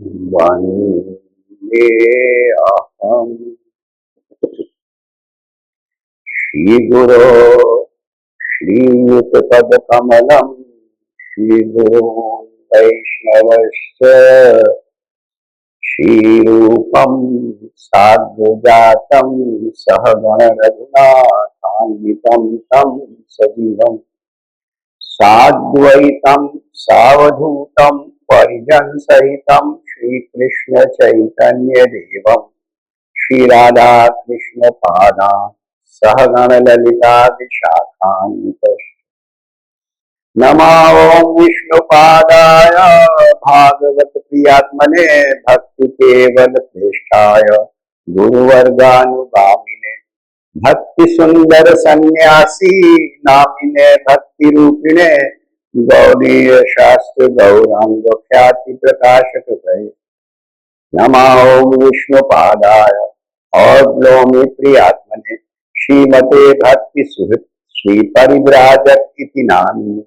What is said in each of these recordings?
वन्दे अहम् श्रीगुरो श्रीयुतपदकमलम् श्रीगुरून् वैष्णवश्च श्रीरूपम् साग्रजातम् सहगण रघुनाथान्वितम् तम् सजीवम् साद्वैतम् सावधूतम् परिजन सहितम् श्रीकृष्ण चैतन्य देवम् श्री राधा कृष्ण पादान् सहगण ललिता विशाखान्वितश्च नमो विष्णुपादाय भागवत प्रियात्मने भक्ति केवल श्रेष्ठाय गुरुवर्गानुगामिने भक्ति सुंदर सन्यासी नामिने भक्ति रूपिणे गौड़ीय शास्त्र गौरांग ख्याति प्रकाशक भय नमो विष्णुपादाय और ग्लोमी प्रियात्मने श्रीमते भक्ति सुहृद श्री परिव्राजक इति नामिने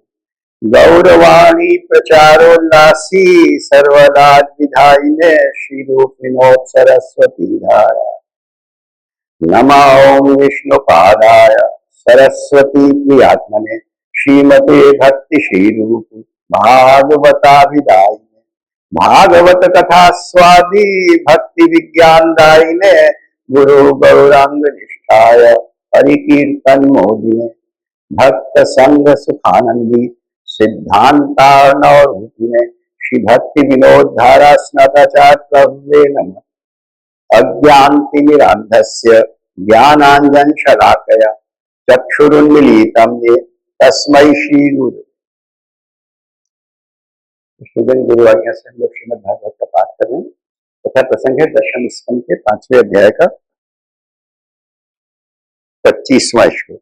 गौरवाणी प्रचारोल्लासी सर्वदा विधायिने श्री रूप विनोद सरस्वती धारा नमो विष्णुपादाय सरस्वती प्रियात्मने श्रीमते भक्ति श्री रूप भागवताभिधायिने भागवत कथा स्वादी भक्ति विज्ञान दायिने गुरु गौरांग निष्ठाय हरि कीर्तन मोदिने भक्त संग सुखानंदी सिद्धांतार्णवरूपिणे श्री भक्ति विनोद धारा स्नाताचार्य नमः अज्ञानतिमिरान्धस्य ज्ञानाञ्जन शलाकया चक्षुरुन्मीलितं येन तस्मै श्री गुरु स्टूडेंट गुरु आज्ञा से हम लोग श्रीमद् भागवत का पाठ कर रहे हैं तथा प्रसंग है दशम स्कंद के 5वें अध्याय का 25वां श्लोक।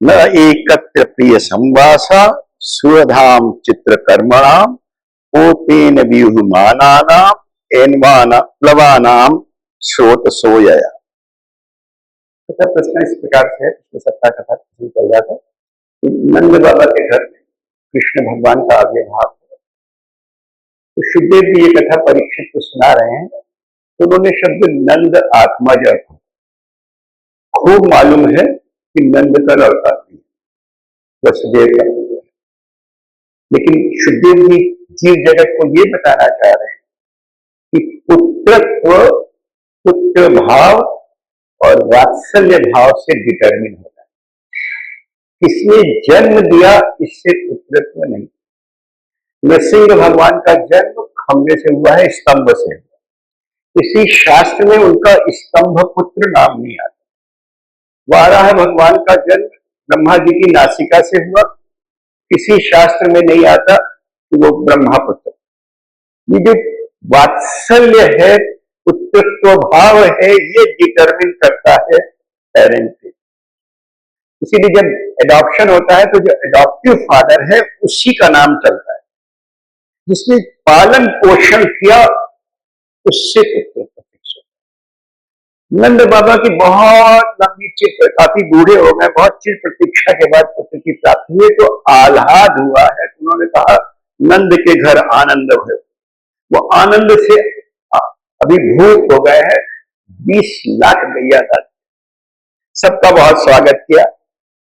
न एकत्र प्रिय संवासा सुरधाम चित्रकर्मणाम ओतेन व्यूहमानानाम एनवाना प्लवानाम स्रोतसोयया। तथा प्रश्न इस प्रकार से है, पिछले सप्ताह कथा चल रहा था कि नंद बाबा के घर में कृष्ण भगवान का आविर्भाव हुआ। तो शुद्धदेव जी ये कथा परीक्षित को सुना रहे हैं तो उन्होंने शब्द नंद आत्मज खूब मालूम है कि नंद का लड़का नहीं वसुदेव का पुत्र है, लेकिन शुद्धदेव जी जीव जगत को ये बताना चाह रहे हैं कि पुत्रत्व पुत्र भाव और वात्सल्य भाव से डिटरमिन होता है। किसने जन्म दिया इससे पुत्रत्व नहीं। नरसिंह भगवान का जन्म खंबे से हुआ है, स्तंभ से हुआ। इसी शास्त्र में उनका स्तंभ पुत्र नाम नहीं आता। वाराह भगवान का जन्म ब्रह्मा जी की नासिका से हुआ, किसी शास्त्र में नहीं आता कि वो ब्रह्मापुत्र। ये जो वात्सल्य है पुत्रत्व भाव है ये डिटरमिन करता है पेरेंट से। इसीलिए जब एडॉप्शन होता है तो जो एडॉप्टिव फादर है उसी का नाम चलता है, जिसने पालन पोषण किया उससे पुत्रत्व फिक्स होता है। नंद बाबा की बहुत लंबी चित्र, काफी बूढ़े हो गए, बहुत चिर प्रतीक्षा के बाद पुत्र की प्राप्ति हुई तो आह्लाद हुआ है। उन्होंने कहा नंद के घर आनंद है। वो आनंद से अभिभूत हो गए हैं। 20 लाख गैया था, सबका बहुत स्वागत किया,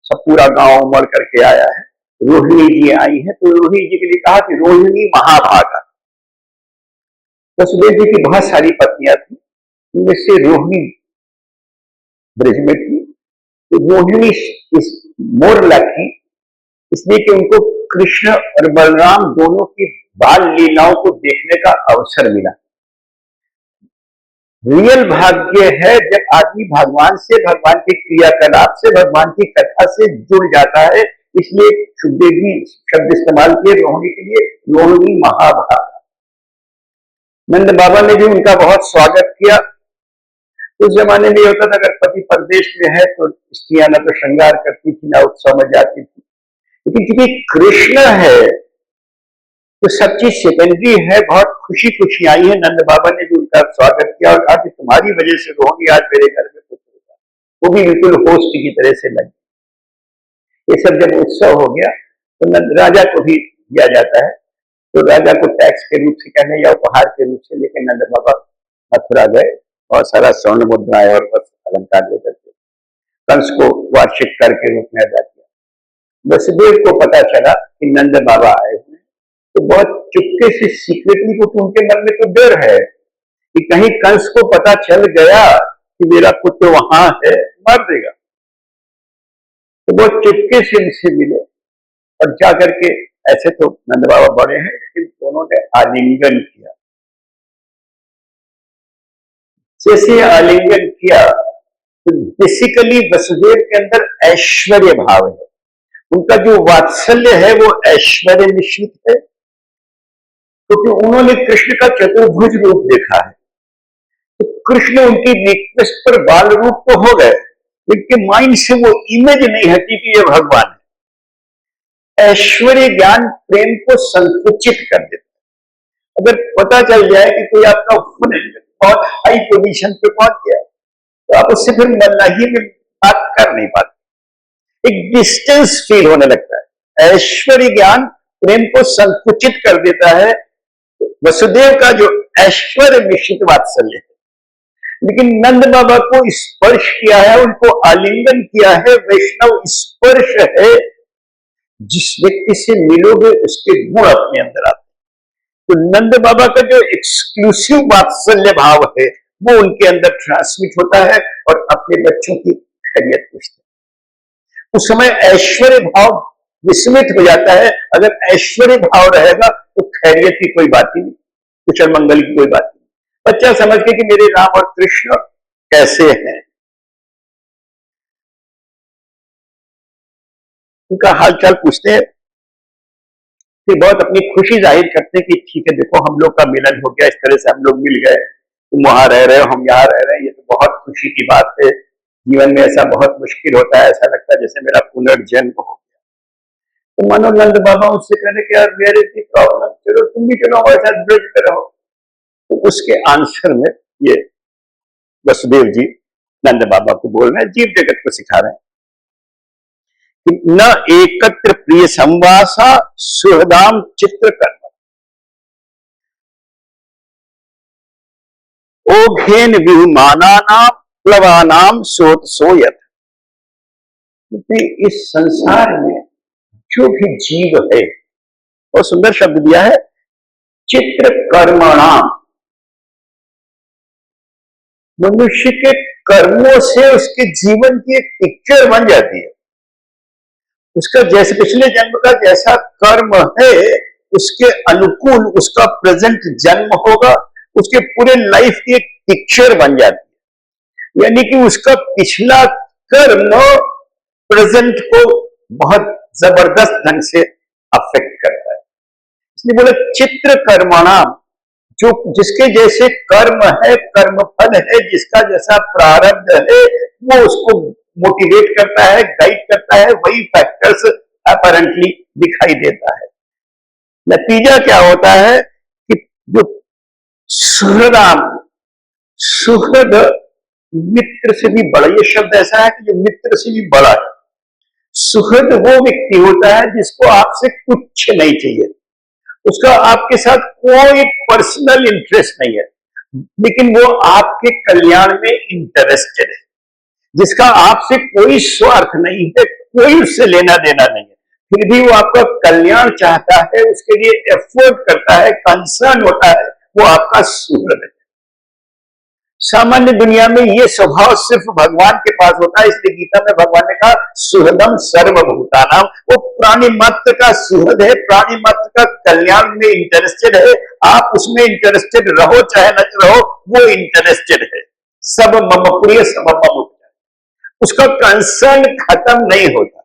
सब पूरा गांव उमड़ करके आया है। रोहिणी जी आई है तो रोहिणी जी के लिए कहा कि रोहिणी महाभागा। वसुदेव जी की बहुत सारी पत्नियां थी, उनमें से रोहिणी ब्रज में थी। तो रोहिणी इस मोर लकी इसलिए कि उनको कृष्ण और बलराम दोनों की बाल लीलाओं को देखने का अवसर मिला। रियल भाग्य है जब आदमी भगवान से, भगवान के क्रियाकलाप से, भगवान की कथा से जुड़ जाता है। इसलिए सुखदेव जी शब्द इस्तेमाल किए रोहिणी के लिए, रोहिणी महाभागा। नंद बाबा ने भी उनका बहुत स्वागत किया। उस जमाने में होता था अगर पति परदेश में है तो स्त्रियां न तो श्रृंगार करती थी ना उत्सव में जाती थी, लेकिन क्योंकि कृष्ण है तो सब चीज सेकेंडरी है। बहुत खुशी खुशी आई है। नंद बाबा ने भी उनका स्वागत किया और कहा कि तुम्हारी वजह से रोहिणी आज मेरे घर में पुत्र होगा। वो भी बिल्कुल होस्ट की तरह से लगी। ये सब जब उत्सव हो गया तो नंद राजा को भी दिया जाता है तो राजा को टैक्स के रूप से कहने या उपहार के रूप से लेकर नंद बाबा मथुरा गए, बहुत सारा स्वर्ण मुद्राएं और अलंकार लेकर के कंस को वार्षिक कर के रूप में अदा किया। वसुदेव को पता चला कि नंद बाबा आए हुए, तो बहुत चुपके से सीक्रेटली, को उनके मन में तो डर है कि कहीं कंस को पता चल गया कि मेरा पुत्र वहां है, मार देगा। तो बहुत चुपके से उनसे मिले और जाकर के, ऐसे तो नंद बाबा बड़े हैं लेकिन दोनों ने आलिंगन किया। जैसे आलिंगन किया तो बेसिकली वसुदेव के अंदर ऐश्वर्य भाव है, उनका जो वात्सल्य है वो ऐश्वर्य मिश्रित है, क्योंकि तो उन्होंने कृष्ण का चतुर्भुज रूप देखा है। तो कृष्ण उनकी रिक्वेस्ट पर बाल रूप तो हो गए, उनके माइंड से वो इमेज नहीं हटी कि ये भगवान है। ऐश्वर्य ज्ञान प्रेम को संकुचित कर देता है। अगर पता चल जाए कि कोई आपका फ्रेंड बहुत हाई पोजीशन पे पहुंच गया तो आप उससे फिर मल्लाही में बात कर नहीं पाते, एक डिस्टेंस फील होने लगता है। ऐश्वर्य ज्ञान प्रेम को संकुचित कर देता है। वसुदेव का जो ऐश्वर्य मिश्रित वात्सल्य है, लेकिन नंद बाबा को स्पर्श किया है, उनको आलिंगन किया है, वैष्णव स्पर्श है। जिस व्यक्ति से मिलोगे उसके गुण अपने अंदर आते हैं। तो नंद बाबा का जो एक्सक्लूसिव वात्सल्य भाव है वो उनके अंदर ट्रांसमिट होता है और अपने बच्चों की खैरियत पूछते हैं। उस समय ऐश्वर्य भाव विस्मित हो जाता है। अगर ऐश्वर्य भाव रहेगा तो खैरियत की कोई बात ही नहीं, कुशल मंगल की कोई बात नहीं। बच्चा समझ के कि मेरे राम और कृष्ण कैसे हैं, उनका हालचाल पूछते हैं, फिर बहुत अपनी खुशी जाहिर करते हैं कि ठीक है देखो हम लोग का मिलन हो गया, इस तरह से हम लोग मिल गए, तुम वहां रह रहे हो हम यहाँ रह रहे हैं, ये तो बहुत खुशी की बात है। जीवन में ऐसा बहुत मुश्किल होता है, ऐसा लगता है जैसे मेरा पुनर्जन्म हो गया। तो मनोनंद बाबा उससे कहने कि यार मेरे की प्रॉब्लम, चलो तुम भी चलो हमारे साथ ब्रेक पे रहो। तो उसके आंसर में ये वसुदेव जी नंद बाबा को बोल रहे हैं, जीव जगत को सिखा रहे हैं कि न एकत्र प्रिय संवासा सुहृदाम चित्र कर्म ओघेन विहुमानानाम प्लवानाम सोत सोयत। इस संसार में जो भी जीव है, बहुत सुंदर शब्द दिया है, चित्र कर्मणाम। मनुष्य के कर्मों से उसके जीवन की एक पिक्चर बन जाती है। उसका जैसे पिछले जन्म का जैसा कर्म है उसके अनुकूल उसका प्रेजेंट जन्म होगा, उसके पूरे लाइफ की एक पिक्चर बन जाती है। यानी कि उसका पिछला कर्म प्रेजेंट को बहुत जबरदस्त ढंग से अफेक्ट करता है। इसलिए बोले चित्र कर्मणाम, जो जिसके जैसे कर्म है, कर्म फल है, जिसका जैसा प्रारब्ध है वो उसको मोटिवेट करता है, गाइड करता है, वही फैक्टर्स अपैरेंटली दिखाई देता है। नतीजा क्या होता है कि जो सुहृदाम, सुहृद मित्र से भी बड़ा, ये शब्द ऐसा है कि जो मित्र से भी बड़ा है। सुहृद वो व्यक्ति होता है जिसको आपसे कुछ नहीं चाहिए, उसका आपके साथ कोई पर्सनल इंटरेस्ट नहीं है, लेकिन वो आपके कल्याण में इंटरेस्टेड है, जिसका आपसे कोई स्वार्थ नहीं है, कोई उससे लेना देना नहीं है, फिर भी वो आपका कल्याण चाहता है, उसके लिए एफर्ट करता है, कंसर्न होता है, वो आपका सुहृद है। सामान्य दुनिया में ये स्वभाव सिर्फ भगवान के पास होता है। इसलिए गीता में भगवान ने कहा सुहृदम सर्वभूतानाम, वो प्राणी मात्र का सुहृद है, प्राणी मात्र का कल्याण में इंटरेस्टेड है। आप उसमें इंटरेस्टेड रहो चाहे न रहो, वो इंटरेस्टेड है। सब मम प्रिय सब मम, उसका कंसर्न खत्म नहीं होता।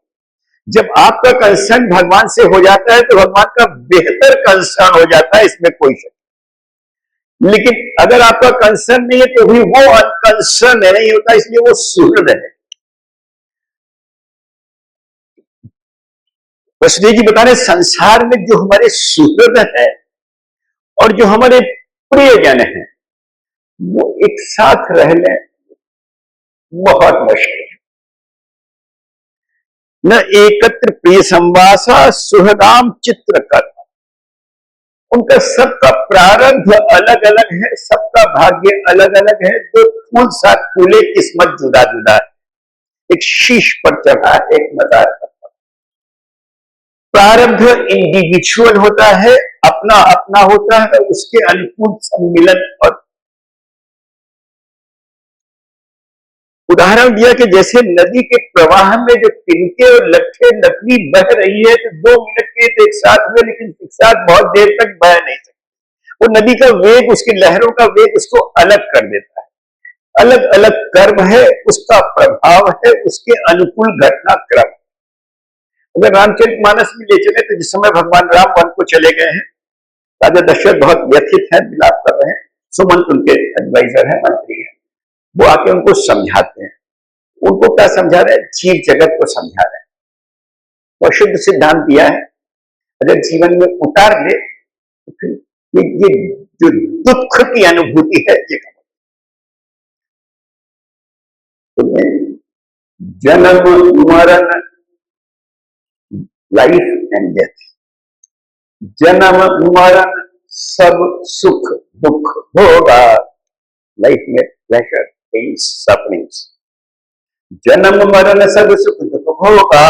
जब आपका कंसर्न भगवान से हो जाता है तो भगवान का बेहतर कंसर्न हो जाता है, इसमें कोई शक। लेकिन अगर आपका कंसर्न नहीं है तो भी वो अनकंसर्न नहीं होता, इसलिए वो सुहृद है। वसुदेव जी बता रहे संसार में जो हमारे सुहृद है और जो हमारे प्रियजन है वो एक साथ रहने बहुत मुश्किल है। न एकत्र प्रिय संवासा सुहृदाम चित्र कर्म, उनका सबका प्रारब्ध अलग अलग है, सबका भाग्य अलग अलग है। दो फूल साथ फूले, किस्मत जुदा जुदा है। एक शीश पर चढ़ा है, एक मजार पर। प्रारब्ध इंडिविजुअल होता है, अपना अपना होता है, उसके अनुकूल सम्मिलन। और उदाहरण दिया कि जैसे नदी के प्रवाह में जो तिनके और लट्ठे लकड़ी बह रही है, तो 2 मिनट के एक साथ में, लेकिन एक साथ बहुत देर तक बह नहीं सकती। वो नदी का वेग, उसकी लहरों का वेग उसको अलग कर देता है। अलग अलग कर्म है, उसका प्रभाव है, उसके अनुकूल घटनाक्रम। अगर रामचरितमानस में ले चले तो जिस समय भगवान राम वन को चले गए हैं, राजा दशरथ बहुत व्यथित हैं, विलाप कर रहे हैं। सुमंत उनके एडवाइजर हैं, मंत्री हैं। वो आके उनको समझाते हैं। उनको क्या समझा रहे हैं? जीव जगत को समझा रहे हैं। और शुद्ध सिद्धांत दिया है, अगर जीवन में उतार ले तो फिर ये जो दुख की अनुभूति है, ये तुम्हें जन्म मरण, लाइफ एंड डेथ, जन्म मरण सब सुख दुख होगा। लाइफ में प्लेजर, पेन्स, सफरिंग्स, जन्म मरण सब सुख दुख होगा।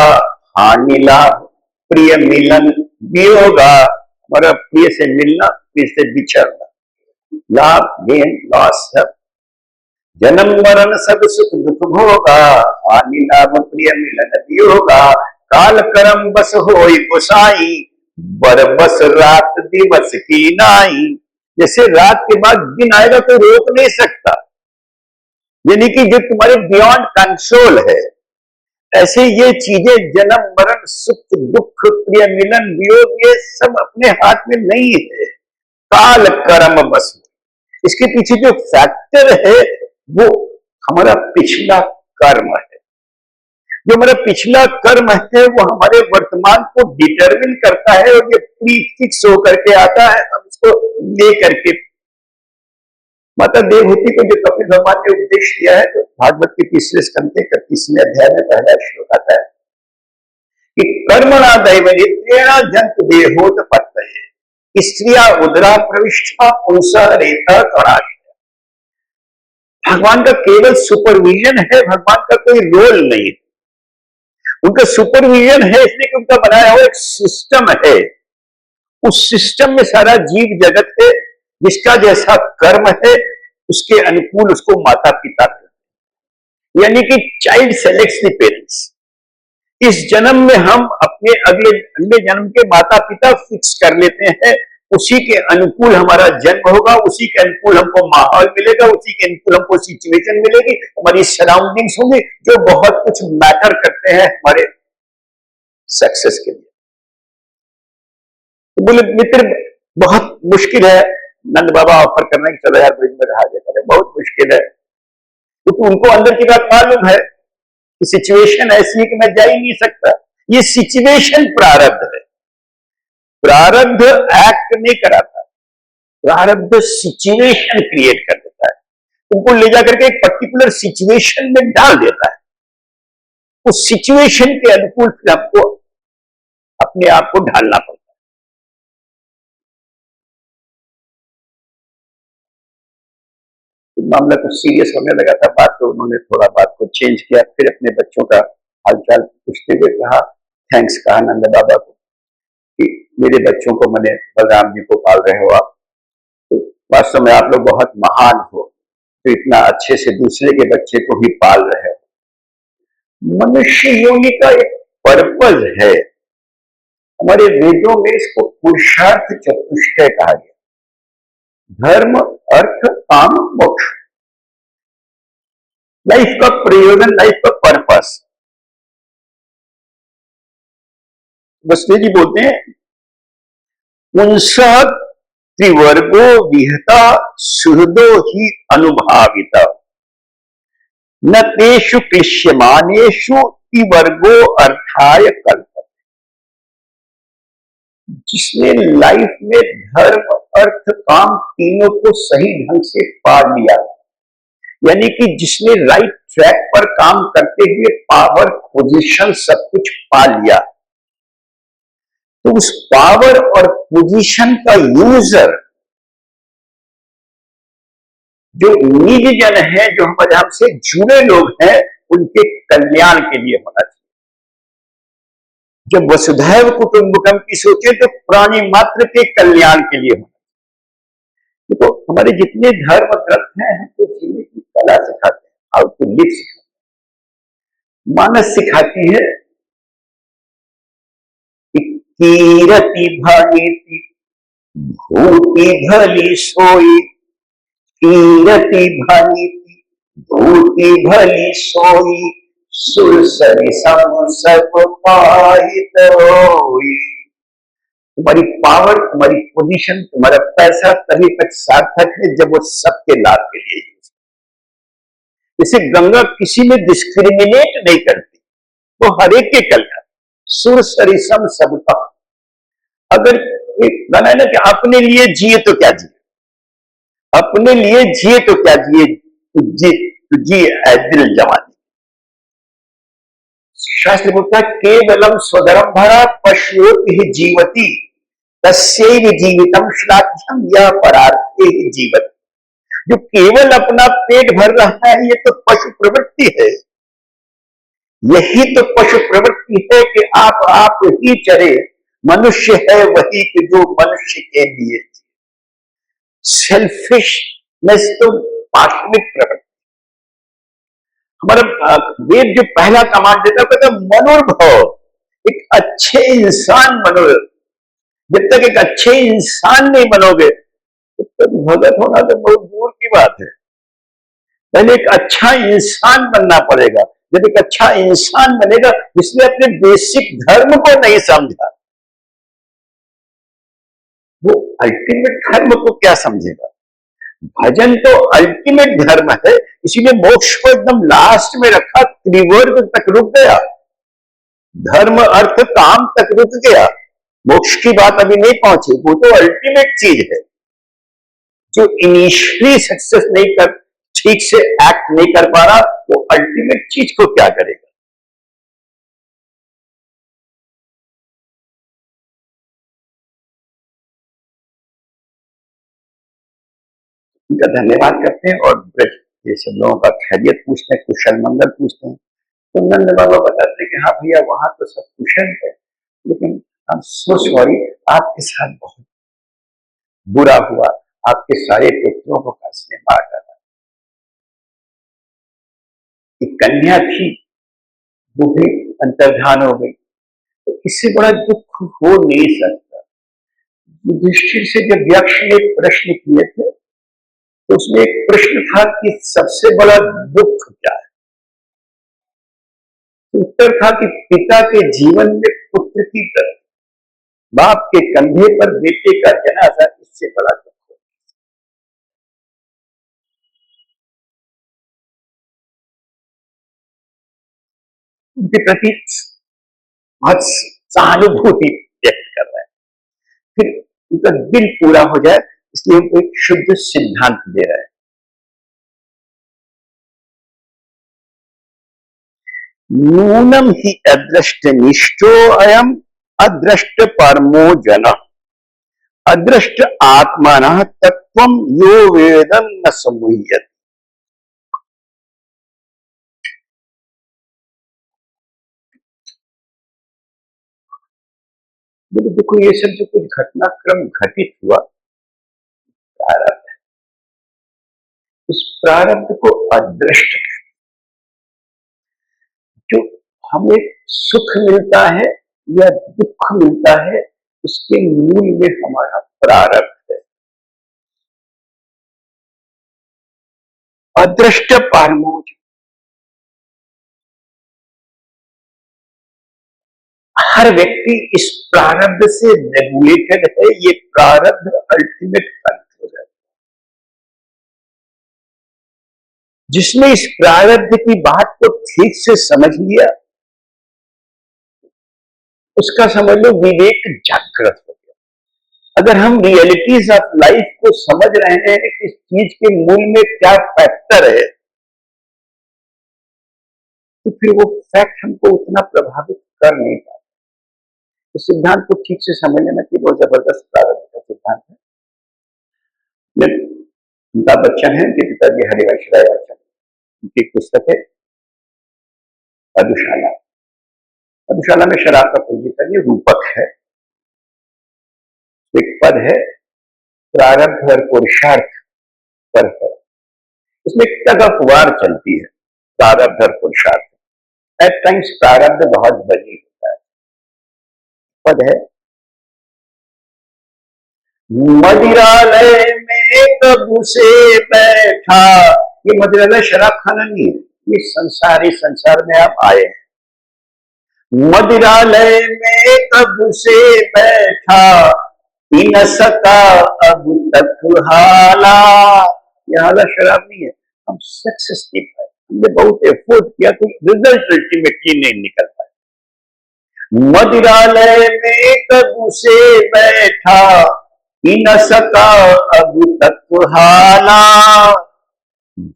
हानि लाभ प्रिय मिलन वियोगा, हमारा प्रिय से मिलना, प्रिय से बिछड़ना, लाभ गेन लॉस सब। जन्म मरण सब सुख दुख भोगा, हानि लाभ प्रिय मिलन वियोगा। काल कर्म बस होई गोसाई, बर बस रात दिवस की नाई। जैसे रात के बाद दिन आएगा कोई रोक नहीं सकता, यानी कि जो तुम्हारे बियॉन्ड कंट्रोल है। ऐसे ये चीजें जन्म मरण सुख दुख प्रिय मिलन वियोग, ये सब अपने हाथ में नहीं है, काल कर्म बस। इसके पीछे जो फैक्टर है वो हमारा पिछला कर्म है। जो हमारा पिछला कर्म है वो हमारे वर्तमान को डिटरमिन करता है, और ये प्री फिक्स होकर के आता है, हम इसको लेकर के। माता देवहूति को जो कपिल भगवान ने उपदेश दिया है, तो भागवत के 3रे स्कंद के 31वें अध्याय में पहला श्लोक आता है कि कर्मणा दैवनित्रेण जंतु देहोत्पत्तये, स्त्रिया उदरा प्रविष्टा पुंसा रेता कणाशय। भगवान का केवल सुपरविजन है, भगवान का कोई रोल नहीं। उनका सुपरविजन है इसलिए कि उनका बनाया हुआ एक सिस्टम है। उस सिस्टम में सारा जीव जगत है, जिसका जैसा कर्म है उसके अनुकूल उसको माता पिता करते, यानी कि चाइल्ड सेलेक्ट्स द पेरेंट्स। इस जन्म में हम अपने अगले अगले जन्म के माता पिता फिक्स कर लेते हैं, उसी के अनुकूल हमारा जन्म होगा, उसी के अनुकूल हमको माहौल मिलेगा, उसी के अनुकूल हमको सिचुएशन मिलेगी, हमारी सराउंडिंग्स होंगी, जो बहुत कुछ मैटर करते हैं हमारे सक्सेस के लिए। तो बोले मित्र बहुत मुश्किल है नंद बाबा ऑफर करना कि चलो यार ब्रिज में रहा जाए करें, बहुत मुश्किल है, क्योंकि उनको अंदर की बात मालूम है कि सिचुएशन ऐसी है कि मैं जा ही नहीं सकता। ये सिचुएशन प्रारब्ध है, प्रारब्ध एक्ट नहीं कराता, प्रारब्ध सिचुएशन क्रिएट कर देता है, तुमको ले जाकर के एक पर्टिकुलर सिचुएशन में डाल देता है। उस सिचुएशन के अनुकूल फिर आपको अपने आप को ढालना पड़ता है। मामला कुछ सीरियस होने लगा था, बात तो उन्होंने थोड़ा बात को चेंज किया, फिर अपने बच्चों का हालचाल पूछते हुए कहा, थैंक्स कहा नंद बाबा को कि मेरे बच्चों को मैंने बलराम जी को पाल रहे हो आप, तो वास्तव में आप लोग बहुत महान हो, तो इतना अच्छे से दूसरे के बच्चे को भी पाल रहे हो। मनुष्य योनि का एक पर्पज है, हमारे वेदों में इसको पुरुषार्थ चतुष्टय कहा गया, धर्म अर्थ काम मोक्ष। लाइफ का प्रयोजन, लाइफ का पर्पस। बसवे जी बोलते हैं, पुंसा त्रिवर्गो विहता सुहृदो ही अनुभाविता, न तेषु क्लिश्यमानेषु त्रिवर्गो अर्थाय कल्पते। जिसने लाइफ में धर्म अर्थ काम तीनों को सही ढंग से पा लिया, यानी कि जिसने राइट ट्रैक पर काम करते हुए पावर पोजीशन सब कुछ पा लिया, तो उस पावर और पोजीशन का यूजर जो निज जन है, जो हमारे हमसे जुड़े लोग हैं, उनके कल्याण के लिए होना चाहिए। जब वसुधैव कुटुंबकम की सोचे तो प्राणी मात्र के कल्याण के लिए होना चाहिए। तो हमारे जितने धर्म ग्रंथ हैं तो जीने की कला सिखाते हैं, हाउ टू लिव सिखाते हैं। मानस सिखाती है कि कीरति भानीति भूति भली सोई, कीरति भानीति भूति भली सोई, सुरसरी सम सब पाहित होई। तुम्हारी पावर, तुम्हारी पोजीशन, तुम्हारा पैसा तभी तक सार्थक है जब वो सबके लाभ के लिए यूज। इसे गंगा किसी में डिस्क्रिमिनेट नहीं करती, वो हर एक के कल्याण। सुर सरिसम सबका। अगर एक गाना है ना कि अपने लिए जिए तो क्या जिए, अपने लिए जिए तो क्या जिए, तू जी ऐ दिल जवानी। शास्त्र बोलता है केवलम स्वधर्म भरा पशुओं ही जीवती तस्यैव जीवितम श्लाघ्यम यह परार्थे ही जीवत। जो केवल अपना पेट भर रहा है ये तो पशु प्रवृत्ति है। यही तो पशु प्रवृत्ति है कि आप ही चरे, मनुष्य है वही कि जो मनुष्य के लिए। सेल्फिशनेस तो पाशविक प्रवृत्ति। हमारा वेद जो पहला कमांड देता है कहता मनोर्भव, एक अच्छे इंसान बनो। जब तक एक अच्छे इंसान नहीं बनोगे तब तक भगत होना तो बहुत दूर की बात है। पहले एक अच्छा इंसान बनना पड़ेगा। जब एक अच्छा इंसान बनेगा जिसने अपने बेसिक धर्म को नहीं समझा, वो अल्टीमेट धर्म को क्या समझेगा। भजन तो अल्टीमेट धर्म है, इसीलिए मोक्ष को एकदम लास्ट में रखा, त्रिवर्ग तक रुक गया, धर्म अर्थ काम तक रुक गया, मोक्ष की बात अभी नहीं पहुंची। वो तो अल्टीमेट चीज है। जो इनिशियली सक्सेस नहीं कर, ठीक से एक्ट नहीं कर पा रहा, वो अल्टीमेट चीज को क्या करेगा। उनका धन्यवाद करते हैं और ये सब लोगों का खैरियत पूछते हैं, कुशल मंगल पूछते हैं। तो नंद बाबा बताते हैं कि हाँ भैया वहां तो सब कुशल है, लेकिन आई एम सो सॉरी, आपके साथ बहुत बुरा हुआ, आपके सारे पुत्रों को कंस ने मार डाला। एक कन्या थी, वो भी अंतर्धान हो गई। तो इससे बड़ा दुख हो नहीं सकता। युधिष्ठिर से जब यक्ष ने प्रश्न किए थे तो उसमें एक प्रश्न था कि सबसे बड़ा दुख क्या है। उत्तर था कि पिता के जीवन में पुत्र की तरह, बाप के कंधे पर बेटे का जनाजा, इससे बड़ा दुख हो। उनके प्रति बहुत सहानुभूति व्यक्त कर रहा है। फिर उनका दिल पूरा हो जाए इसलिए उनको एक शुद्ध सिद्धांत दे रहा है। नूनम ही अदृष्ट निष्ठो अयम अदृष्ट परमो जन, अदृष्ट आत्मन तत्वम यो वेदम न समुह्यते। देखो ये सब जो कुछ घटनाक्रम घटित हुआ, प्रारब्ध है। इस प्रारब्ध को अदृष्ट है। जो हमें सुख मिलता है या दुख मिलता है, उसके मूल में हमारा प्रारब्ध है। अदृष्ट पारमोज, हर व्यक्ति इस प्रारब्ध से रेगुलेटेड है। ये प्रारब्ध अल्टीमेट अंत हो जाता है। जिसने इस प्रारब्ध की बात को ठीक से समझ लिया, उसका समझ लो विवेक जागृत हो गया। अगर हम रियलिटीज ऑफ लाइफ को समझ रहे हैं कि इस चीज के मूल में क्या फैक्टर है, तो फिर वो फैक्ट हमको उतना प्रभावित कर नहीं पाता। उस सिद्धांत को ठीक से समझ लेना कि बहुत जबरदस्त प्रारब्ध का सिद्धांत है। अमिताभ बच्चन है, उनके पिताजी हरिवंश राय बच्चन, उनकी एक पुस्तक है मधुशाला। मधुशाला में शराब का कोई जिक्र नहीं, रूपक है। एक पद है प्रारब्ध और पुरुषार्थ पर है, उसमें एक टग ऑफ वार चलती है प्रारब्ध और पुरुषार्थ। एट टाइम्स प्रारब्ध बहुत बली होता है। पद है मदिरालय में कब से बैठा, ये मदिरालय शराब खाना नहीं है, ये संसार में आप आए हैं। मदिरालय में कब से बैठा, पी न सका अब तक हाला। यह हाला शराब नहीं है, हम सक्सेस नहीं पाए, हमने बहुत एफर्ट किया, कोई रिजल्ट अल्टीमेटली नहीं निकल पाए। मदिरालय में कब से बैठा, पी न सका अब तक हाला।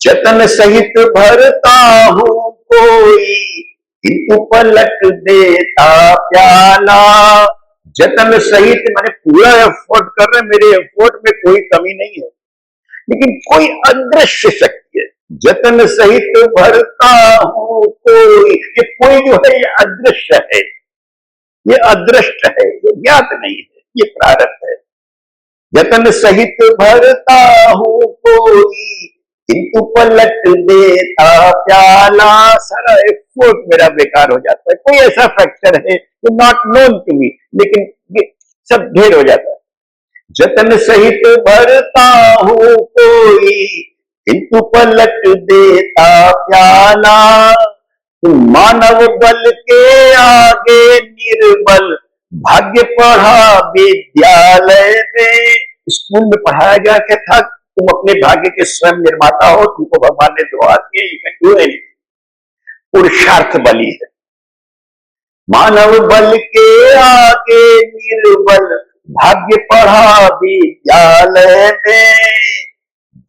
जतन सहित भरता हूं कोई, किंतु पलट देता प्याला। जतन सहित माने पूरा एफर्ट कर रहे, मेरे एफर्ट में कोई कमी नहीं है, लेकिन कोई अदृश्य शक्ति है। जतन सहित भरता हूं कोई, ये कोई जो है ये अदृश्य है, ये अदृष्ट है, ये ज्ञात नहीं है, ये प्रारब्ध है। जतन सहित भरता हूं कोई, किंतु पलट देता प्याला। सारा एफर्ट मेरा बेकार हो जाता है। कोई ऐसा फैक्टर है जो नॉट नोन टू मी, लेकिन ये सब ढेर हो जाता है। जतन सहित भरता हूं कोई, किंतु पलट देता प्याला। मानव बल के आगे निर्बल, भाग्य पढ़ा विद्यालय में। स्कूल में पढ़ाया गया क्या था, तुम अपने भाग्य के स्वयं निर्माता हो, तुमको भगवान ने दुआ दी, यू कैन डू एनीथिंग। पुरुषार्थ बली है। मानव बल के आगे निर्बल, भाग्य पढ़ा विद्यालय में।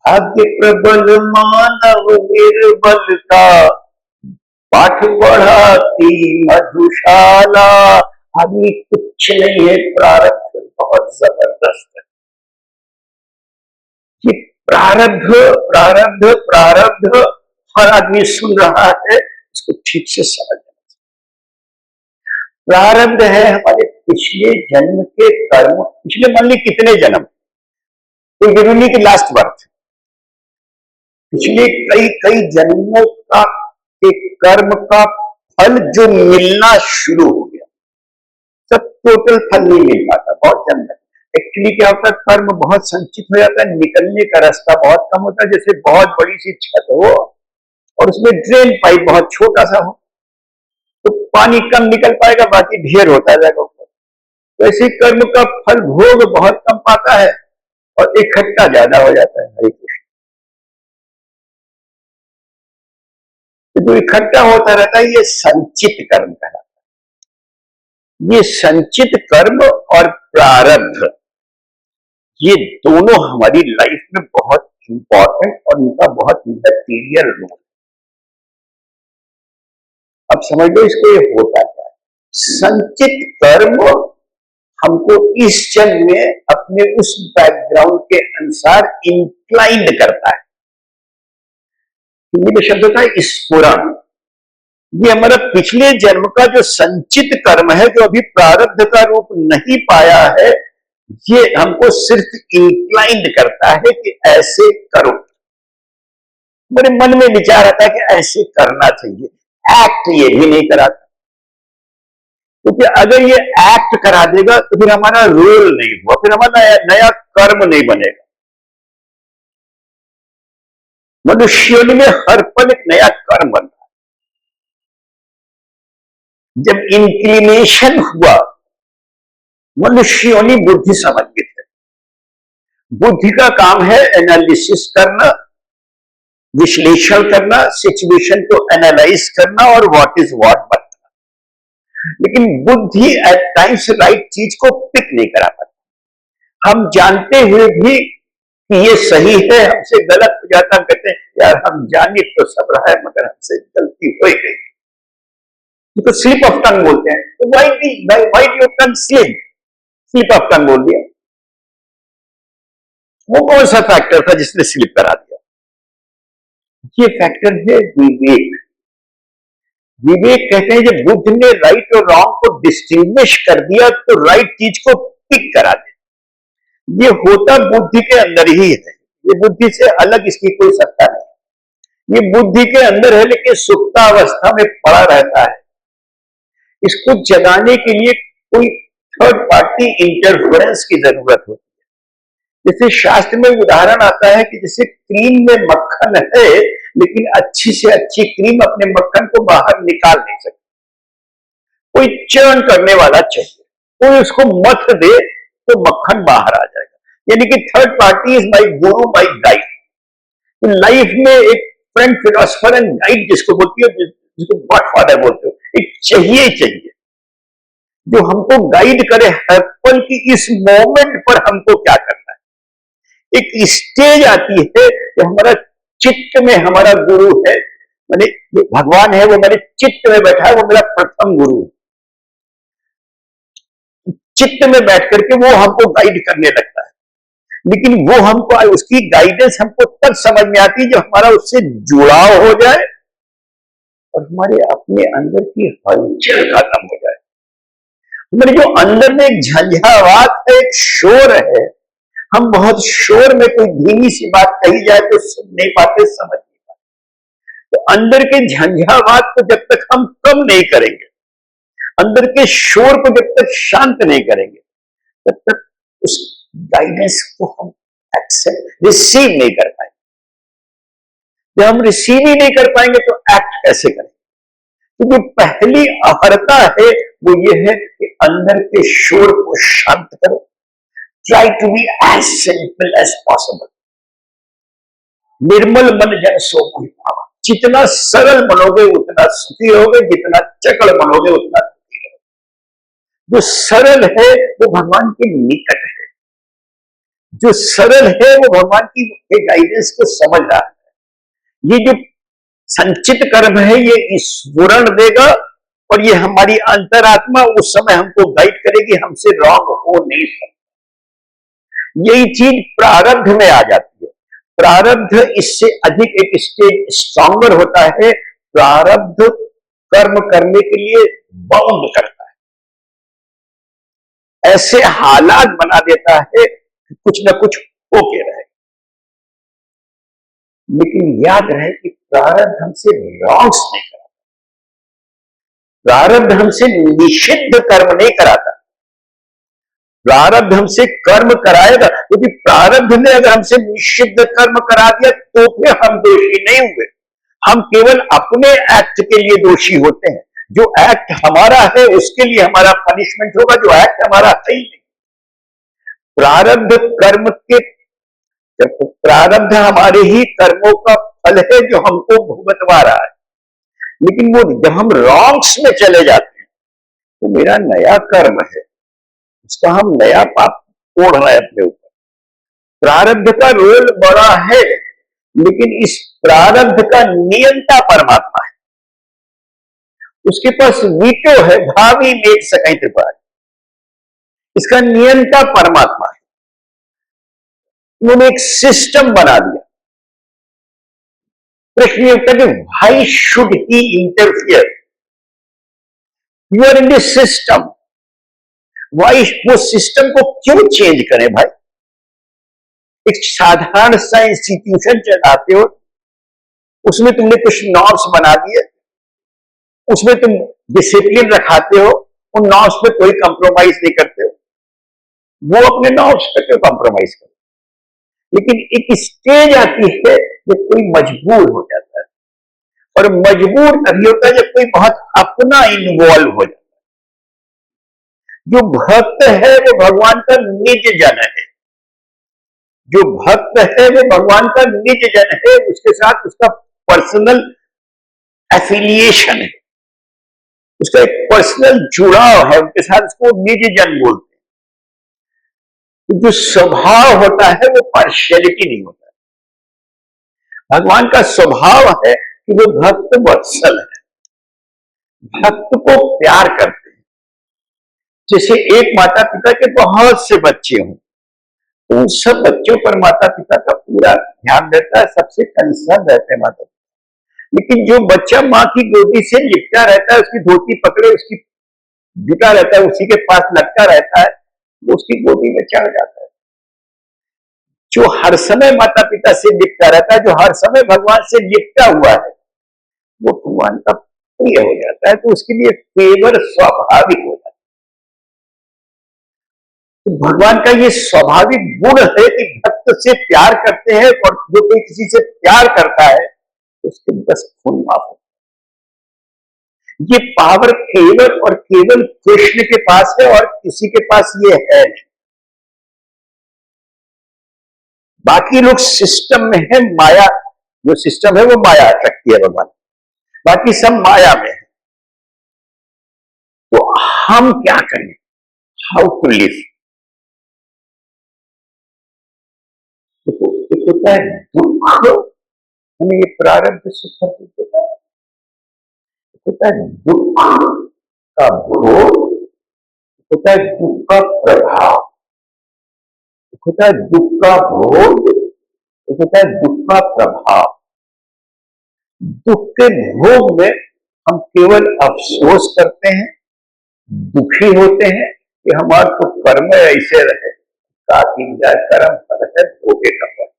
भाग्य प्रबल मानव निर्बल का, पाठ पढ़ाती मधुशाला। आदमी कुछ नहीं है, प्रारब्ध बहुत जबरदस्त है। ये प्रारब्ध प्रारब्ध प्रारब्ध हर आदमी सुन रहा है, इसको ठीक से समझना चाहिए। प्रारब्ध है हमारे पिछले जन्म के कर्म, पिछले मान ली कितने जन्म, कोई जरूरी नहीं कि लास्ट बर्थ, पिछले कई कई जन्मों का एक कर्म का फल जो मिलना शुरू हो गया। सब टोटल फल नहीं मिल पाता, बहुत जन्म एक्चुअली क्या होता है, कर्म बहुत संचित हो जाता है, निकलने का रास्ता बहुत कम होता है। जैसे बहुत बड़ी सी छत हो और उसमें ड्रेन पाइप बहुत छोटा सा हो, तो पानी कम निकल पाएगा, बाकी ढेर होता जाएगा ऊपर। तो ऐसे कर्म का फल भोग बहुत कम पाता है और इकट्ठा ज्यादा हो जाता है। हरे कृष्ण। तो जो इकट्ठा होता रहता है ये संचित कर्म कहलाता है। ये संचित कर्म और प्रारब्ध, ये दोनों हमारी लाइफ में बहुत इंपॉर्टेंट और उनका बहुत मटेरियल रोल। अब समझ लो इसको, ये होता क्या है। संचित कर्म हमको इस जन्म में अपने उस बैकग्राउंड के अनुसार इंक्लाइंड करता है। हिंदी में शब्द होता है स्फुरण। ये हमारा पिछले जन्म का जो संचित कर्म है, जो अभी प्रारब्ध का रूप नहीं पाया है, ये हमको सिर्फ इंक्लाइंड करता है कि ऐसे करो। मेरे मन में विचार आता है कि ऐसे करना चाहिए, एक्ट ये भी नहीं कराता, क्योंकि अगर ये एक्ट करा देगा तो फिर हमारा रोल नहीं हुआ, फिर हमारा नया कर्म नहीं बनेगा। मनुष्यों में हर पल एक नया कर्म बन रहा है। जब इंक्लिनेशन हुआ, मनुष्यों ने बुद्धि समझ गए थे। बुद्धि का काम है एनालिसिस करना, विश्लेषण करना, सिचुएशन को एनालाइज करना और व्हाट इज व्हाट बताना। लेकिन बुद्धि एट टाइम्स राइट चीज को पिक नहीं करा पाती। हम जानते हुए भी कि ये सही है, हमसे गलत हो जाता, हम कहते हैं यार हम जाने तो सब रहा है, मगर हमसे गलती हो गई। जिसको स्लिप ऑफ टंग बोलते हैं, तो why your tongue slip of tongue बोल दिया। वो कौन सा फैक्टर था जिसने स्लिप करा दिया? ये फैक्टर है विवेक। विवेक कहते हैं जब बुद्ध ने राइट और रॉन्ग को डिस्टिंग्विश कर दिया तो राइट चीज को पिक करा दे। ये होता बुद्धि के अंदर ही है, ये बुद्धि से अलग इसकी कोई सत्ता नहीं। ये बुद्धि के अंदर है लेकिन सुप्तावस्था में पड़ा रहता है। इसको जगाने के लिए कोई थर्ड पार्टी इंटरफेरेंस की जरूरत होती है। जैसे शास्त्र में उदाहरण आता है कि जैसे क्रीम में मक्खन है लेकिन अच्छी से अच्छी क्रीम अपने मक्खन को बाहर निकाल नहीं सकती, कोई चर्न करने वाला चाहिए, कोई उसको मथ दे तो मक्खन बाहर आ जाएगा। यानी कि third party is my Guru, my guide. तो लाइफ में एक फ्रेंड, फिलोसफर एंड गाइड जिसको बोलती है, जिसको गॉड फादर बोलते हो, एक चाहिए जो हमको गाइड करे हर पल की इस मोमेंट पर हमको क्या करना है। एक स्टेज आती है कि हमारा चित्त में हमारा गुरु है, माने जो भगवान है वो मेरे चित्त में बैठा है, वो मेरा प्रथम गुरु है। चित्त में बैठ करके वो हमको गाइड करने लगता है, लेकिन वो हमको, उसकी गाइडेंस हमको तब समझ में आती है जब हमारा उससे जुड़ाव हो जाए और हमारे अपने अंदर की हलचल खत्म हो जाए। हमारे जो अंदर में एक झंझावात है, एक शोर है, हम बहुत शोर में कोई धीमी सी बात कही जाए तो सुन नहीं पाते, समझ नहीं पाते। तो अंदर के झंझावात को जब तक हम कम नहीं करेंगे, अंदर के शोर को जब तक शांत नहीं करेंगे, तब तक उस गाइडेंस को हम एक्सेप्ट रिसीव नहीं कर पाएंगे। जब हम रिसीव ही नहीं कर पाएंगे तो एक्ट कैसे करेंगे? तो जो पहली अहर्ता है वो ये है कि अंदर के शोर को शांत करो। Try to be as simple as possible. निर्मल मन जन सो मोहि पावा। जितना सरल बनोगे उतना सुखी रहोगे, जितना चकड़ बनोगे उतना दुखी रहोगे। जो सरल है वो भगवान के निकट है, जो सरल है वो भगवान की गाइडेंस को समझ रहा है। ये जो संचित कर्म है ये स्फुरण देगा और ये हमारी अंतरात्मा उस समय हमको गाइड करेगी, हमसे रॉन्ग हो नहीं सकता। यही चीज प्रारब्ध में आ जाती है। प्रारब्ध इससे अधिक एक स्टेज स्ट्रॉन्गर होता है। प्रारब्ध कर्म करने के लिए बाउंड करता है, ऐसे हालात बना देता है कि कुछ ना कुछ होके रहे। लेकिन याद रहे कि प्रारब्ध हमसे रॉन्ग्स नहीं कराता, प्रारब्ध हमसे निषिद्ध कर्म नहीं कराता। प्रारब्ध हमसे कर्म कराएगा, क्योंकि प्रारब्ध ने अगर हमसे निषिद्ध कर्म करा दिया तो फिर हम दोषी नहीं हुए, हम केवल अपने एक्ट के लिए दोषी होते हैं। जो एक्ट हमारा है उसके लिए हमारा पनिशमेंट होगा, जो एक्ट हमारा है ही नहीं। प्रारब्ध कर्म के, प्रारब्ध हमारे ही कर्मों का फल है जो हमको भुगतवा रहा है। लेकिन वो जब हम रॉन्ग्स में चले जाते हैं तो मेरा नया कर्म है, उसका हम नया पाप ओढ़ रहे हैं अपने ऊपर। प्रारब्ध का रोल बड़ा है, लेकिन इस प्रारब्ध का नियंता परमात्मा है। उसके पास वीटो है, भावी मेक सकै त्रिपाठी। इसका नियंता परमात्मा है। उन्होंने एक सिस्टम बना दिया। प्रश्न ये उठता है कि why should he interfere? You are in this system, why? वो सिस्टम को क्यों चेंज करें भाई? एक साधारण सा इंस्टीट्यूशन चलाते हो, उसमें तुमने कुछ नॉर्म्स बना दिए, उसमें तुम डिसिप्लिन रखाते हो, उन नॉर्म्स पे कोई कंप्रोमाइज नहीं करते हो। वो अपने नॉर्म्स पे क्यों कंप्रोमाइज करो? लेकिन एक स्टेज आती है जब कोई मजबूर हो जाता है, और मजबूर तभी होता है जब कोई बहुत अपना इन्वॉल्व हो जाता है। जो भक्त है वो भगवान का निज जन है, जो भक्त है वो भगवान का निज जन है, उसके साथ उसका पर्सनल एफिलिएशन है, उसका एक पर्सनल जुड़ाव है, उनके साथ उसको निज जन बोलते हैं। जो स्वभाव होता है वो पार्शियलिटी नहीं होता है। भगवान का स्वभाव है कि वो भक्त वत्सल है। भक्त को प्यार करते हैं। जैसे एक माता पिता के बहुत से बच्चे हों, तो उन सब बच्चों पर माता पिता का पूरा ध्यान रहता है, सबसे कंसर्न रहते हैं माता पिता। लेकिन जो बच्चा माँ की गोदी से लिपटा रहता है, उसकी धोती पकड़े उसकी जुटा रहता है, उसी के पास लटका रहता है, वो उसकी गोदी में चढ़ जाता है। जो हर समय माता पिता से लिपटा रहता है, जो हर समय भगवान से लिपटा हुआ है, वो भगवान का प्रिय हो जाता है, तो उसके लिए फेवर स्वाभाविक हो जाता है। तो भगवान का ये स्वाभाविक गुण है कि भक्त से प्यार करते हैं, और जो कोई किसी से प्यार करता है तो उसके 10 खून माफ होता है। ये पावर केवल और केवल कृष्ण के पास है, और किसी के पास ये है नहीं। बाकी लोग सिस्टम में है, माया जो सिस्टम है वो माया शक्ति है भगवान, बाकी सब माया में है। तो हम क्या करें, हाउ टू लिव। देखो एक होता है दुख, हमें ये प्रारब्ध सुख देता है। एक होता है दुख का भोग, एक होता है दुख का प्रभाव। एक होता है दुख का भोग, एक होता है दुख का प्रभाव। दुख के भोग में हम केवल अफसोस करते हैं, दुखी होते हैं कि हमारा तो कर्म ऐसे रहे, ताकि कर्म फल है भोगे का फल।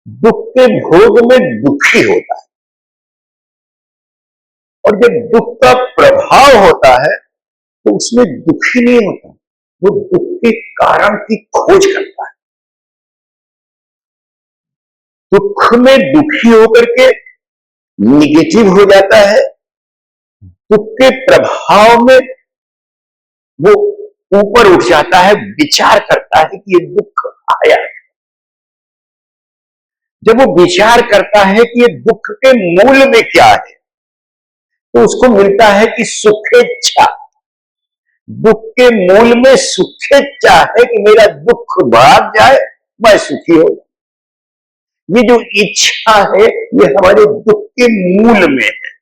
दुख के भोग में दुखी होता है, और जब दुख का प्रभाव होता है तो उसमें दुखी नहीं होता, वो दुख के कारण की खोज करता है। दुख में दुखी होकर के निगेटिव हो जाता है, दुख के प्रभाव में वो ऊपर उठ जाता है, विचार करता है कि ये दुख आया। जब वो विचार करता है कि ये दुख के मूल में क्या है, तो उसको मिलता है कि सुखेच्छा। दुख के मूल में सुखेच्छा है कि मेरा दुख भाग जाए, मैं सुखी हो। ये जो इच्छा है ये हमारे दुख के मूल में है।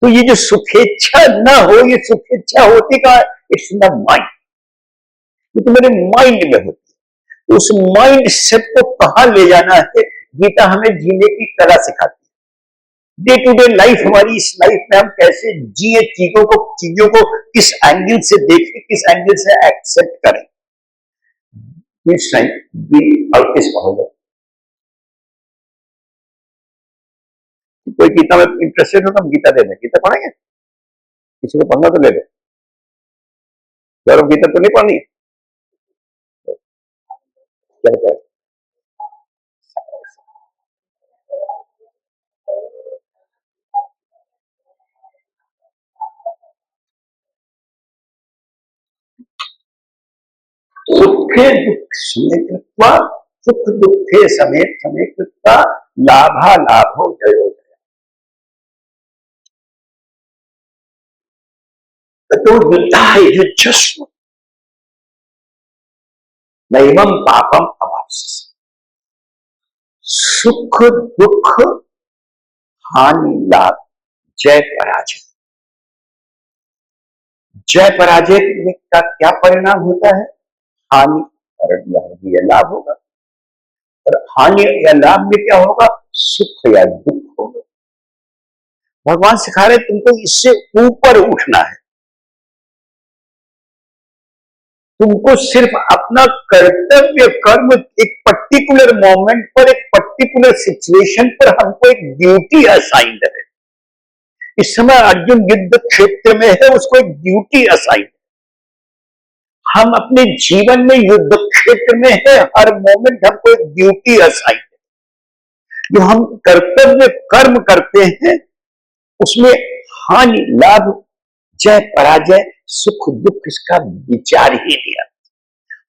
तो ये जो सुखेच्छा ना हो, ये सुखेच्छा होती का इट्स इन द माइंड, ये तो मेरे माइंड में होती है। उस माइंड सेट को कहां ले जाना है, गीता हमें जीने की कला सिखाती है। डे टू डे लाइफ, हमारी इस लाइफ में हम कैसे जिए, चीजों को किस एंगल से देखें, किस एंगल से एक्सेप्ट करें। कोई गीता में इंटरेस्टेड हो तो हम गीता दे दें, गीता पढ़ेंगे, किसी को पढ़ना तो ले दे। गौरव गीता तो नहीं पढ़नी है, क्या क्या सुखे दुख समेत कृत्वा, सुख दुखे समेत समेत कृत्वा, लाभा लाभो जयो जय। तो युद्धाय युज्यस्व नैवं पापम अवाप्स्यसि। सुख दुख हानि लाभ, जय पराजय। जय पराजय का क्या परिणाम होता है, हानि और लाभ होगा। और हानि या लाभ में क्या होगा, सुख या दुख होगा। भगवान सिखा रहे तुमको इससे ऊपर उठना है, तुमको सिर्फ अपना कर्तव्य कर्म एक पर्टिकुलर मोमेंट पर, एक पर्टिकुलर सिचुएशन पर हमको एक ड्यूटी असाइंड है। इस समय अर्जुन युद्ध क्षेत्र में है, उसको एक ड्यूटी असाइंड। हम अपने जीवन में युद्ध क्षेत्र में है, हर मोमेंट हमको एक ड्यूटी असाइंड है। जो हम कर्तव्य कर्म करते हैं उसमें हानि लाभ, जय पराजय, सुख दुख, इसका विचार ही नहीं आता।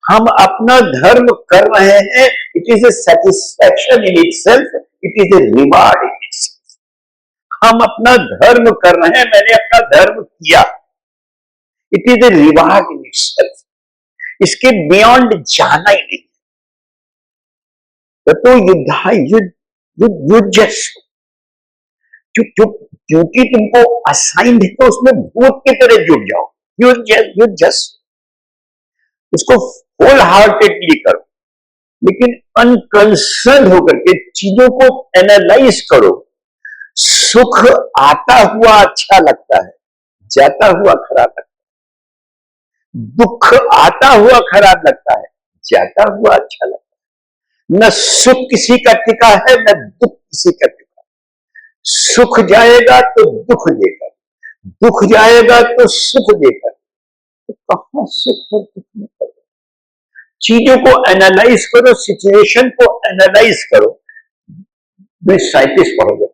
हम अपना धर्म कर रहे हैं, it is a satisfaction in itself, it is a reward in itself. हम अपना धर्म कर रहे हैं, मैंने अपना धर्म किया, it is a reward in itself. इसके बियॉन्ड जाना ही नहीं। तो युद्ध युद्ध युद्ध ड्यूटी तुमको असाइंड है तो उसमें भूत की तरह जुट जाओ। यू जस्ट उसको होल हार्टेडली करो, लेकिन अनकंसर्न होकर के चीजों को एनालाइज करो। सुख आता हुआ अच्छा लगता है, जाता हुआ खराब लगता है। दुख आता हुआ खराब लगता है, जाता हुआ अच्छा लगता है। न सुख किसी का टिका है, न दुख किसी का टिका। सुख जाएगा तो दुख देकर, दुख जाएगा तो सुख देकर, तो कहां सुख और दुख में करो। चीजों को एनालाइज करो, सिचुएशन को एनालाइज करो। वे साइंटिस्ट पढ़ोगे,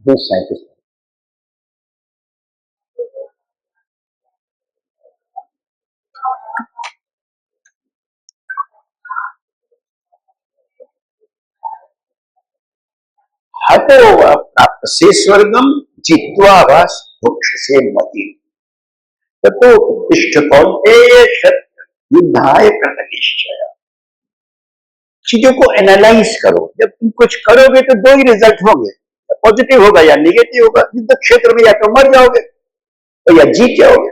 वे साइंटिस्ट। हतो वा प्राप्त से स्वर्गम जित्वा वा मोक्ष से मति ततो उत्तिष्ठ कौन्तेय सत्य युद्धाय कृतनिश्चय। चीजों को एनालाइज करो। जब तुम कुछ करोगे तो दो ही रिजल्ट होंगे, पॉजिटिव होगा या निगेटिव होगा। युद्ध क्षेत्र में या तो मर जाओगे तो या जीत जाओगे।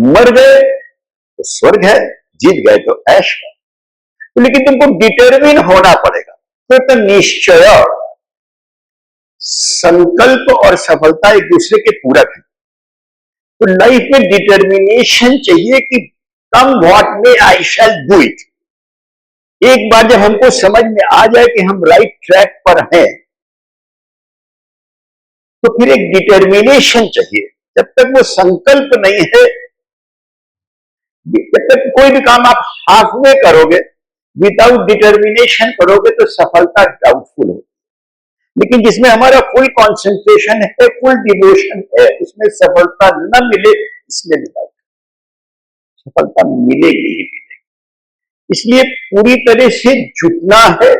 मर गए तो स्वर्ग है, जीत गए तो ऐश है। तो लेकिन तुमको डिटरमिन होना पड़ेगा। तो निश्चय, संकल्प और सफलता एक दूसरे के पूरक है। तो लाइफ में डिटर्मिनेशन चाहिए कि कम व्हाट में आई शैल डू इट। एक बार जब हमको समझ में आ जाए कि हम राइट ट्रैक पर हैं, तो फिर एक डिटर्मिनेशन चाहिए। जब तक वो संकल्प नहीं है, जब तक कोई भी काम आप हाफ में करोगे, विदाउट डिटर्मिनेशन करोगे तो सफलता डाउटफुल होगी। लेकिन जिसमें हमारा फुल कंसंट्रेशन है, फुल डिवोशन है, उसमें सफलता न मिले इसमें सफलता मिलेगी ही मिलेगी। इसलिए पूरी तरह से जुटना है।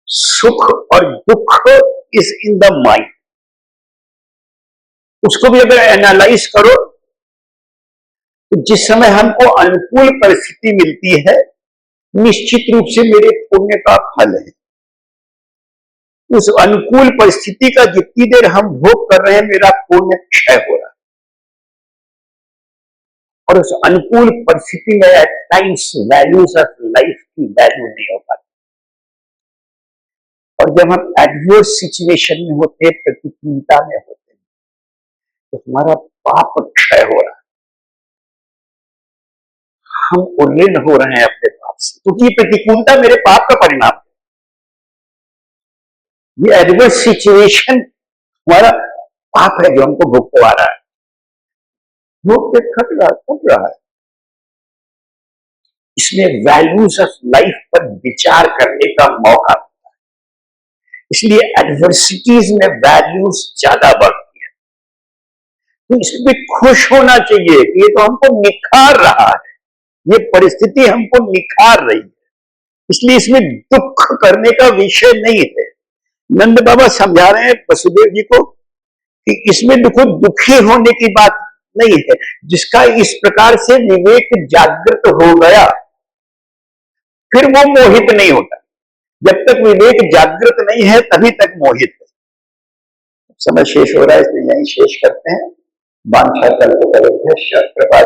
सुख और दुख इज इन द माइंड। उसको भी अगर एनालाइज करो तो जिस समय हमको अनुकूल परिस्थिति मिलती है, निश्चित रूप से मेरे पुण्य का फल है। उस अनुकूल परिस्थिति का जितनी देर हम भोग कर रहे हैं, मेरा पुण्य क्षय हो रहा है। और उस अनुकूल परिस्थिति में at times values of life की वैल्यू नहीं हो पाती। और जब हम एडवर्स सिचुएशन में होते हैं, प्रतिकूलता में होते हैं, तो हमारा पाप क्षय हो रहा है। हम उन्नत हो रहे हैं अपने पाप से, क्योंकि ये प्रतिकूलता मेरे पाप का परिणाम है। ये एडवर्स सिचुएशन हमारा पाप है जो हमको भुगतवा रहा है। भोग पे खट रहा है। इसमें वैल्यूज ऑफ लाइफ पर विचार करने का मौका होता है। इसलिए एडवर्सिटीज में वैल्यूज ज्यादा बढ़ती है। तो इसमें खुश होना चाहिए कि ये तो हमको निखार रहा है, ये परिस्थिति हमको निखार रही है। इसलिए इसमें दुख करने का विषय नहीं है। नंद बाबा समझा रहे हैं वसुदेव जी को कि इसमें देखो दुखी होने की बात नहीं है। जिसका इस प्रकार से विवेक जागृत हो गया, फिर वो मोहित नहीं होता। जब तक विवेक जागृत नहीं है, तभी तक मोहित है। समय शेष हो रहा है, इसलिए यहीं शेष करते हैं। वांछा कल्पतरुभ्यश्च कृपा